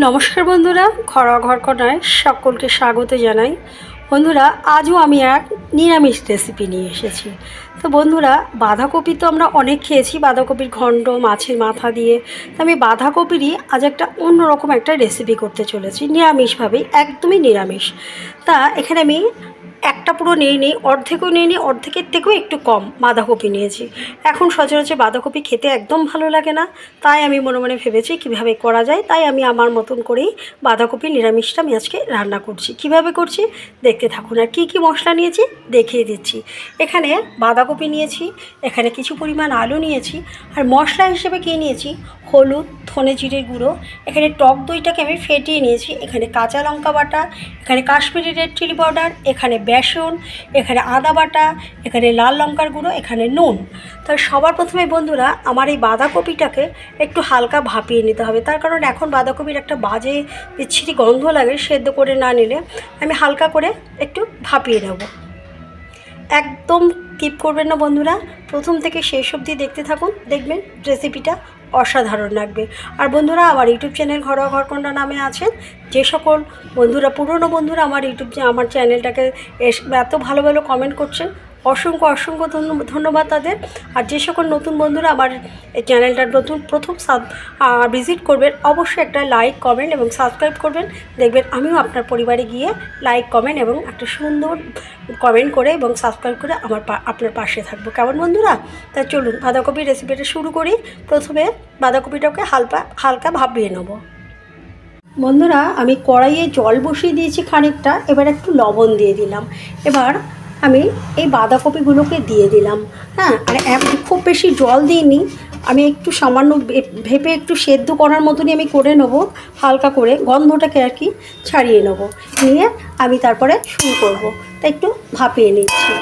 নমস্কার বন্ধুরা, ঘরোয়া ঘরকন্যায় সকলকে স্বাগত জানাই। বন্ধুরা, আজও আমি এক নিরামিষ রেসিপি নিয়ে এসেছি। তো বন্ধুরা, বাঁধাকপি তো আমরা অনেক খেয়েছি, বাঁধাকপির ঘণ্ট, মাছের মাথা দিয়ে। তো আমি বাঁধাকপিরই আজ একটা অন্যরকম একটা রেসিপি করতে চলেছি, নিরামিষভাবেই, একদমই নিরামিষ। তা এখানে আমি একটা পুরো নিইনি, অর্ধেকও নিইনি, অর্ধেকের থেকেও একটু কম বাঁধাকপি নিয়েছি। এখন সচরাচর বাঁধাকপি খেতে একদম ভালো লাগে না, তাই আমি মনে মনে ভেবেছি কীভাবে করা যায়। তাই আমি আমার মতন করেই বাঁধাকপি নিরামিষটা আমি আজকে রান্না করছি। কিভাবে করছি দেখতে থাকুন। আর কী কী মশলা নিয়েছি দেখিয়ে দিচ্ছি। এখানে বাঁধাকপি নিয়েছি, এখানে কিছু পরিমাণ আলু নিয়েছি, আর মশলা হিসেবে কী নিয়েছি, হলুদ, ধনে জিরে গুঁড়ো, এখানে টক দইটাকে আমি ফেটিয়ে নিয়েছি, এখানে কাঁচা লঙ্কা বাটা, এখানে কাশ্মীরি রেড চিলি পাউডার, এখানে বেসন, এখানে আদা বাটা, এখানে লাল লঙ্কার গুঁড়ো, এখানে নুন। তাই সবার প্রথমে বন্ধুরা আমার এই বাঁধাকপিটাকে একটু হালকা ভাপিয়ে নিতে হবে। তার কারণ এখন বাঁধাকপির একটা বাজে বিচ্ছিরি গন্ধ লাগে সেদ্ধ করে না নিলে। আমি হালকা করে একটু ভাপিয়ে নেব। একদম স্কিপ করবেন না বন্ধুরা, প্রথম থেকে শেষ অবধি দেখতে থাকুন, দেখবেন রেসিপিটা অসাধারণ লাগবে। আর বন্ধুরা, আমার ইউটিউব চ্যানেল ঘরোয়া ঘরকন্যা নামে আছেন যে সকল বন্ধুরা, পুরনো বন্ধুরা আমার আমার চ্যানেলটাকে এত ভালো ভালো কমেন্ট করছেন, অসংখ্য অসংখ্য ধন্যবাদ তাদের। আর যে সকল নতুন বন্ধুরা আমার এই চ্যানেলটার প্রথম ভিজিট করবেন, অবশ্যই একটা লাইক, কমেন্ট এবং সাবস্ক্রাইব করবেন। দেখবেন আমিও আপনার পরিবারে গিয়ে লাইক, কমেন্ট এবং একটা সুন্দর কমেন্ট করে এবং সাবস্ক্রাইব করে আপনার পাশে থাকবো। কেমন বন্ধুরা? তা চলুন বাঁধাকপির রেসিপিটা শুরু করি। প্রথমে বাঁধাকপিটাকে হালকা ভাপিয়ে নেব। বন্ধুরা, আমি কড়াইয়ে জল বসিয়ে দিয়েছি খানিকটা, এবার একটু লবণ দিয়ে দিলাম। এবার আমি এই বাঁধাকপিগুলোকে দিয়ে দিলাম। হ্যাঁ, আর খুব বেশি জল দিইনি, আমি একটু সামান্য ভেপে একটু সেদ্ধ করার মতনই আমি করে নেব, হালকা করে গন্ধটাকে আর কি ছাড়িয়ে নেব। নিয়ে আমি তারপরে শুরু করব। তাই একটু ভাপিয়ে নিচ্ছি।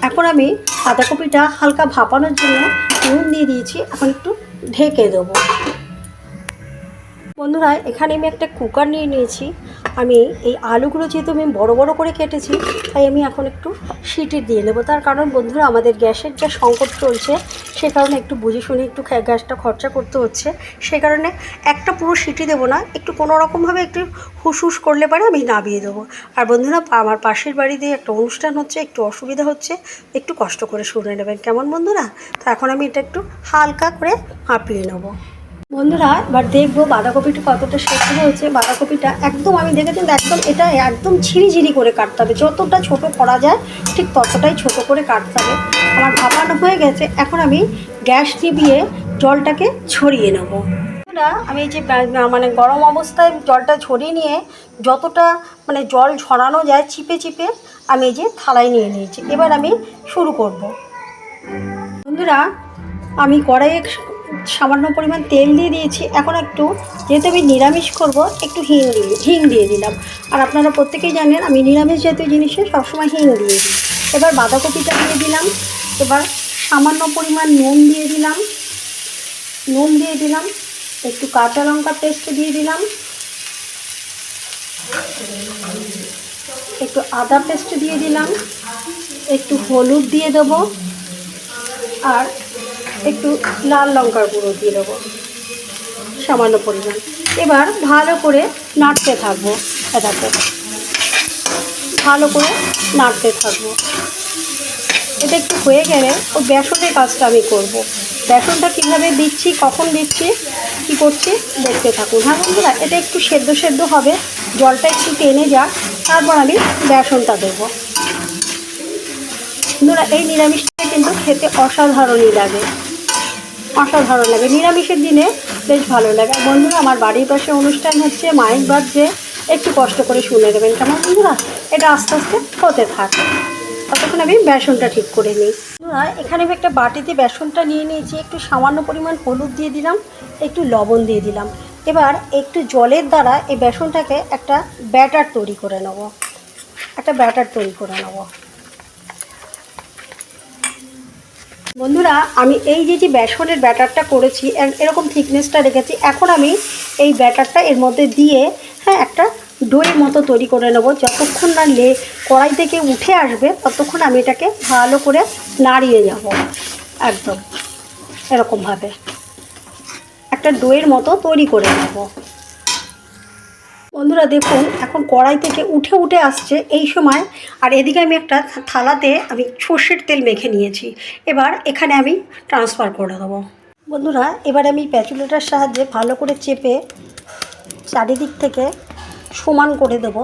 এখন আমি বাঁধাকপিটা হালকা ভাপানোর জন্য নুন দিয়ে দিয়েছি, এখন একটু ঢেকে দেবো। বন্ধুরা, এখানে আমি একটা কুকার নিয়ে নিয়েছি। আমি এই আলুগুলো যেহেতু আমি বড় বড় করে কেটেছি, তাই আমি এখন একটু সিটি দিয়ে নেব। তার কারণ বন্ধুরা, আমাদের গ্যাসের যা সংকট চলছে, সে কারণে একটু বুঝে শুনে একটু গ্যাসটা খরচা করতে হচ্ছে। সে কারণে একটা পুরো সিটি দেবো না, একটু কোনো রকমভাবে একটু হুস করলে পরে আমি নামিয়ে দেবো। আর বন্ধুরা, আমার পাশের বাড়িতে একটা অনুষ্ঠান হচ্ছে, একটু অসুবিধা হচ্ছে, একটু কষ্ট করে শুনে নেবেন। কেমন বন্ধুরা? তো এখন আমি এটা একটু হালকা করে ভাপিয়ে নেবো। বন্ধুরা, এবার দেখবো বাঁধাকপিটা কতটা সেদ্ধ হয়েছে। বাঁধাকপিটা একদম আমি দেখেছি এটা একদম ঝিরিঝিরি করে কাটতে হবে, যতটা ছোট করা যায় ঠিক ততটাই ছোট করে কাটতে হবে। আমার ভাপানো হয়ে গেছে, এখন আমি গ্যাস নিভিয়ে জলটাকে ছড়িয়ে নেব। আমি যে গরম অবস্থায় জলটা ছড়িয়ে নিয়ে যতটা জল ঝরানো যায় চিপে চিপে আমি এই যে থালায় নিয়ে নিয়েছি। এবার আমি শুরু করব। বন্ধুরা, আমি কড়াইয়ে সামান্য পরিমাণ তেল দিয়ে দিয়েছি। এখন একটু, যেহেতু আমি নিরামিষ করব, একটু হিং দিয়ে দিলাম। আর আপনারা প্রত্যেকেই জানেন আমি নিরামিষ জাতীয় জিনিসে সবসময় হিং দিয়ে দিই। এবার বাঁধাকপিটা দিয়ে দিলাম। এবার সামান্য পরিমাণ নুন দিয়ে দিলাম, একটু কাঁচা লঙ্কা পেস্ট দিয়ে দিলাম, একটু আদা পেস্ট দিয়ে দিলাম, একটু হলুদ দিয়ে দেবো, আর একটু লাল লঙ্কার গুঁড়ো দিয়ে দেবো সামান্য পরিমাণ। এবার ভালো করে নাড়তে থাকবো। এটাকে ভালো করে নাড়তে থাকবো। এটা একটু হয়ে গেলে ওই বেসনের কাজটা আমি করব। বেসনটা কীভাবে দিচ্ছি, কখন দিচ্ছি, কী করছি দেখতে থাকুন। হ্যাঁ বন্ধুরা, এটা একটু সেদ্ধ হবে, জলটা একটু টেনে যাক, তারপর আমি বেসনটা দেবো। বন্ধুরা, এই নিরামিষটা কিন্তু খেতে অসাধারণ লাগে। নিরামিষের দিনে বেশ ভালো লাগে। আর বন্ধুরা, আমার বাড়ির পাশে অনুষ্ঠান হচ্ছে, মাইক বাজছে, একটু কষ্ট করে শুনে দেবেন। কেমন বন্ধুরা? এটা আস্তে আস্তে হতে থাকে, ততক্ষণ আমি বেসনটা ঠিক করে নিই। বন্ধুরা, এখানে আমি একটা বাটিতে বেসনটা নিয়ে নিয়েছি। একটু সামান্য পরিমাণ হলুদ দিয়ে দিলাম, একটু লবণ দিয়ে দিলাম। এবার একটু জলের দ্বারা এই বেসনটাকে একটা ব্যাটার তৈরি করে নেব। বন্ধুরা, আমি এই যে বেসনের ব্যাটারটা করেছি, এরকম থিকনেসটা রেখেছি। এখন আমি এই ব্যাটারটা এর মধ্যে দিয়ে একটা ডোয়ের মতো তৈরি করে নেব। যতক্ষণ না কড়াই থেকে উঠে আসবে ততক্ষণ আমি এটাকে ভালো করে নাড়িয়ে যাব। একদম এরকমভাবে একটা ডোয়ের মতো তৈরি করে নেব। বন্ধুরা দেখুন এখন কড়াই থেকে উঠে উঠে আসছে এই সময়। আর এদিকে আমি একটা থালাতে আমি সর্ষের তেল মেখে নিয়েছি। এবার এখানে আমি ট্রান্সফার করে দেবো। বন্ধুরা এবার আমি প্যাচুলাটার সাহায্যে ভালো করে চেপে চারিদিক থেকে সমান করে দেবো,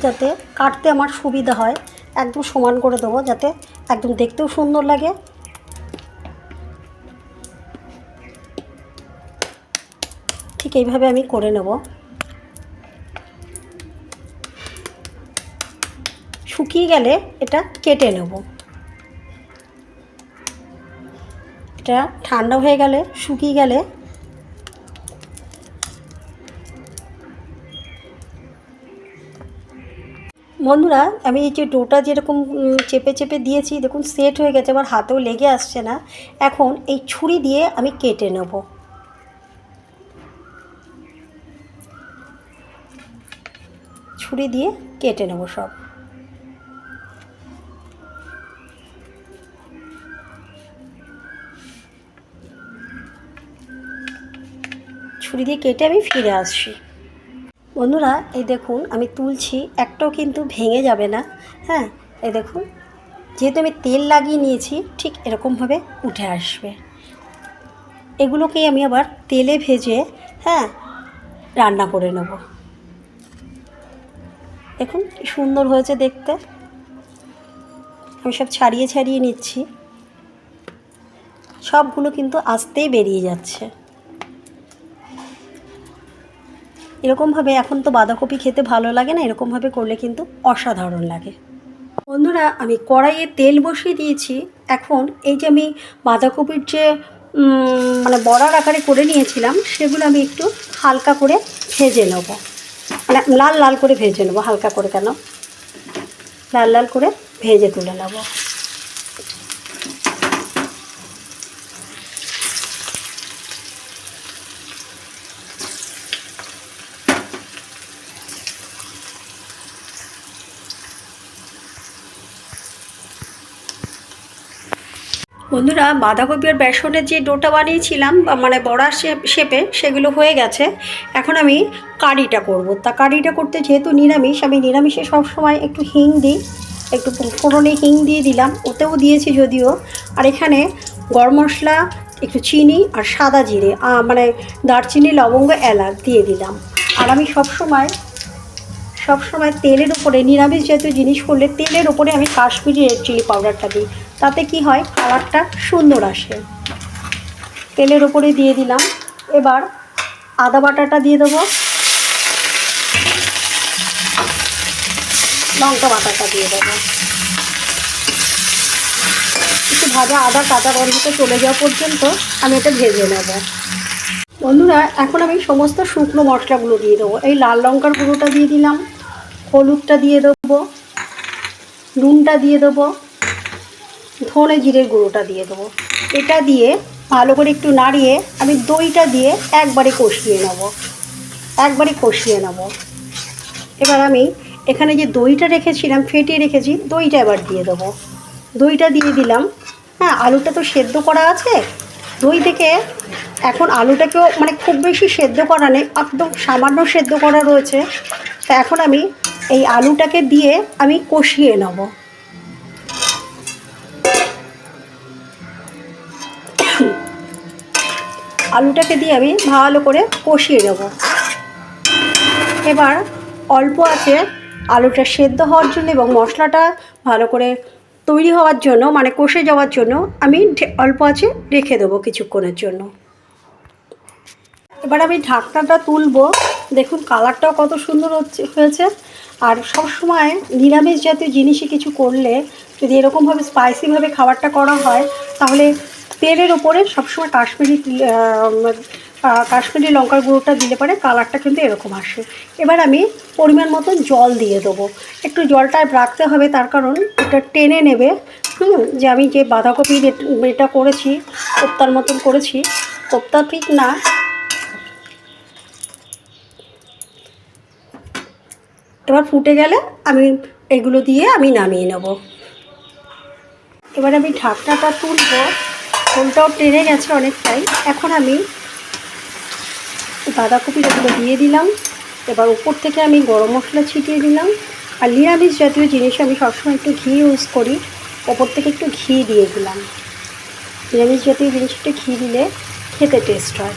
যাতে কাটতে আমার সুবিধা হয়। একদম সমান করে দেবো যাতে একদম দেখতেও সুন্দর লাগে। ঠিক এইভাবে আমি করে নেব। শুকিয়ে গেলে এটা কেটে নেব। এটা ঠান্ডা হয়ে গেলে শুকিয়ে গেলে বন্ধুরা আমি এই যে ডোটা যেরকম চেপে চেপে দিয়েছি দেখুন সেট হয়ে গেছে, আমার হাতেও লেগে আসছে না। এখন এই ছুরি দিয়ে আমি কেটে নেব। ছুরি দিয়ে কেটে নেব সব। ছুরি দিয়ে কেটে আমি ফিরে আসছি। বন্ধুরা এই দেখুন আমি তুলছি, একটাও কিন্তু ভেঙে যাবে না। হ্যাঁ এই দেখুন, যেহেতু আমি তেল লাগিয়ে নিয়েছি ঠিক এরকমভাবে উঠে আসবে। এগুলোকেই আমি আবার তেলে ভেজে রান্না করে নেব। দেখুন কি সুন্দর হয়েছে দেখতে। আমি সব ছাড়িয়ে ছাড়িয়ে নিচ্ছি, সবগুলো কিন্তু আস্তেই বেরিয়ে যাচ্ছে। এরকমভাবে এখন তো বাঁধাকপি খেতে ভালো লাগে না, এরকমভাবে করলে কিন্তু অসাধারণ লাগে। বন্ধুরা আমি কড়াইয়ে তেল বসিয়ে দিয়েছি। এখন এই যে আমি বাঁধাকপির যে মানে বড়ার আকারে করে নিয়েছিলাম সেগুলো আমি একটু হালকা করে ভেজে নেব, মানে লাল লাল করে ভেজে নেব। হালকা করে কেন, লাল লাল করে ভেজে তুলে নেব। বন্ধুরা বাঁধাকপি আর বেসনের যে ডোটা বানিয়েছিলাম মানে বড়া শেপে সেগুলো হয়ে গেছে। এখন আমি কারিটা করব। তা কারিটা করতে যেহেতু নিরামিষ, আমি নিরামিষে সবসময় একটু হিং দিই, একটু ফোড়নে হিং দিয়ে দিলাম, ওতেও দিয়েছি যদিও। আর এখানে গরম মশলা, একটু চিনি আর সাদা জিরে মানে দারচিনি লবঙ্গ এলাচ দিয়ে দিলাম। আর আমি সবসময় তেলের উপরে, নিরামিষ জাতীয় জিনিস করলে তেলের উপরে আমি কাশ্মীরি রেড চিলি পাউডারটা দিই, তাতে কি হয় কালারটা সুন্দর আসে। তেলের উপরে দিয়ে দিলাম। এবার আদা বাটাটা দিয়ে দেবো, লঙ্কা বাটাটা দিয়ে দেবো। একটু ভাজা আদা কাঁচা গন্ধটা চলে যাওয়া পর্যন্ত আমি এটা ভেজে নেব। বন্ধুরা এখন আমি সমস্ত শুকনো মশলাগুলো দিয়ে দেবো। এই লাল লঙ্কার গুঁড়োটা দিয়ে দিলাম, হলুদটা দিয়ে দেবো, নুনটা দিয়ে দেবো, ধনে জিরের গুঁড়োটা দিয়ে দেবো। এটা দিয়ে ভালো করে একটু নাড়িয়ে আমি দইটা দিয়ে একবারে কষিয়ে নেব। এবার আমি এখানে যে দইটা রেখেছিলাম, ফেটিয়ে রেখেছি, দইটা এবার দিয়ে দেবো। দইটা দিয়ে দিলাম। আলুটা তো সেদ্ধ করা আছে, দই থেকে এখন আলুটাকেও মানে খুব বেশি সেদ্ধ করা নেই, একদম সামান্য সেদ্ধ করা রয়েছে। তা এখন আমি এই আলুটাকে দিয়ে আমি কষিয়ে নেব। আলুটাকে দিয়ে আমি ভালো করে কষিয়ে নেব। এবার অল্প আছে আলুটা সেদ্ধ হওয়ার জন্য এবং মশলাটা ভালো করে তৈরি হওয়ার জন্য, মানে কষে যাওয়ার জন্য আমি অল্প আছে রেখে দেবো কিছুক্ষণের জন্য। এবার আমি ঢাকনাটা তুলবো। দেখুন কালারটাও কত সুন্দর হয়েছে। আর সবসময় নিরামিষ জাতীয় জিনিসই কিছু করলে যদি এরকমভাবে স্পাইসিভাবে খাবারটা করা হয়, তাহলে তেলের ওপরে সবসময় কাশ্মীরি লঙ্কার গুঁড়োটা দিলে পরে কালারটা কিন্তু এরকম আসে। এবার আমি পরিমাণ মতো জল দিয়ে দেবো। একটু জলটা রাখতে হবে, তার কারণ এটা টেনে নেবে। যে আমি যে বাঁধাকপি এটা করেছি, কোপ্তার মতন করেছি, কোপ্তা ঠিক না। এবার ফুটে গেলে আমি এগুলো দিয়ে আমি নামিয়ে নেব। এবার আমি ঢাকনাটা তুলবো, ঝোলটাও টেনে গেছে অনেকটাই। এখন আমি বাঁধাকপিগুলো দিয়ে দিলাম, এবার উপর থেকে আমি গরম মশলা ছিটিয়ে দিলাম। আর নিরামিষ জাতীয় জিনিসে আমি সবসময় একটু ঘি ইউজ করি, ওপর থেকে একটু ঘি দিয়ে দিলাম। নিরামিষ জাতীয় জিনিস একটু ঘি দিলে খেতে টেস্ট হয়।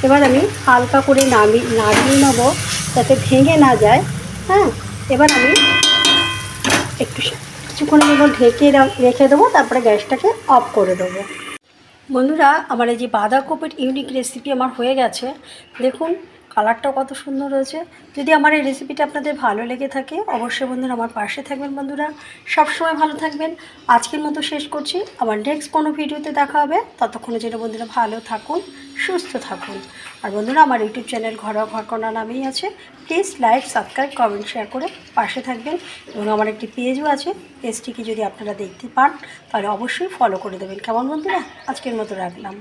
এবার আমি হালকা করে নাড়িয়ে নেবো যাতে ভেঙে না যায়। হ্যাঁ, এবার আমি একটু কিছুক্ষণের জন্য ঢেকে রেখে দেবো, তারপরে গ্যাসটাকে অফ করে দেবো। বন্ধুরা, আমার এই যে বাঁধাকপির ইউনিক রেসিপি আমার হয়ে গেছে। দেখুন কালারটাও কত সুন্দর হয়েছে। যদি আমার এই রেসিপিটা আপনাদের ভালো লেগে থাকে অবশ্যই বন্ধুরা আমার পাশে থাকবেন। বন্ধুরা সবসময় ভালো থাকবেন। আজকের মতো শেষ করছি, আবার নেক্সট কোনো ভিডিওতে দেখা হবে। ততক্ষণের জন্য বন্ধুরা ভালো থাকুন, সুস্থ থাকুন। আর বন্ধুরা আমার ইউটিউব চ্যানেল ঘরোয়া ঘরকন্যা নামেই আছে। Please like, subscribe, comment, share করে পাশে থাকবেন। এবং আমার একটি পেজও আছে, পেজটিকে যদি আপনারা দেখতে পান তাহলে অবশ্যই ফলো করে দেবেন। কেমন বন্ধুরা, আজকের মতো রাখলাম।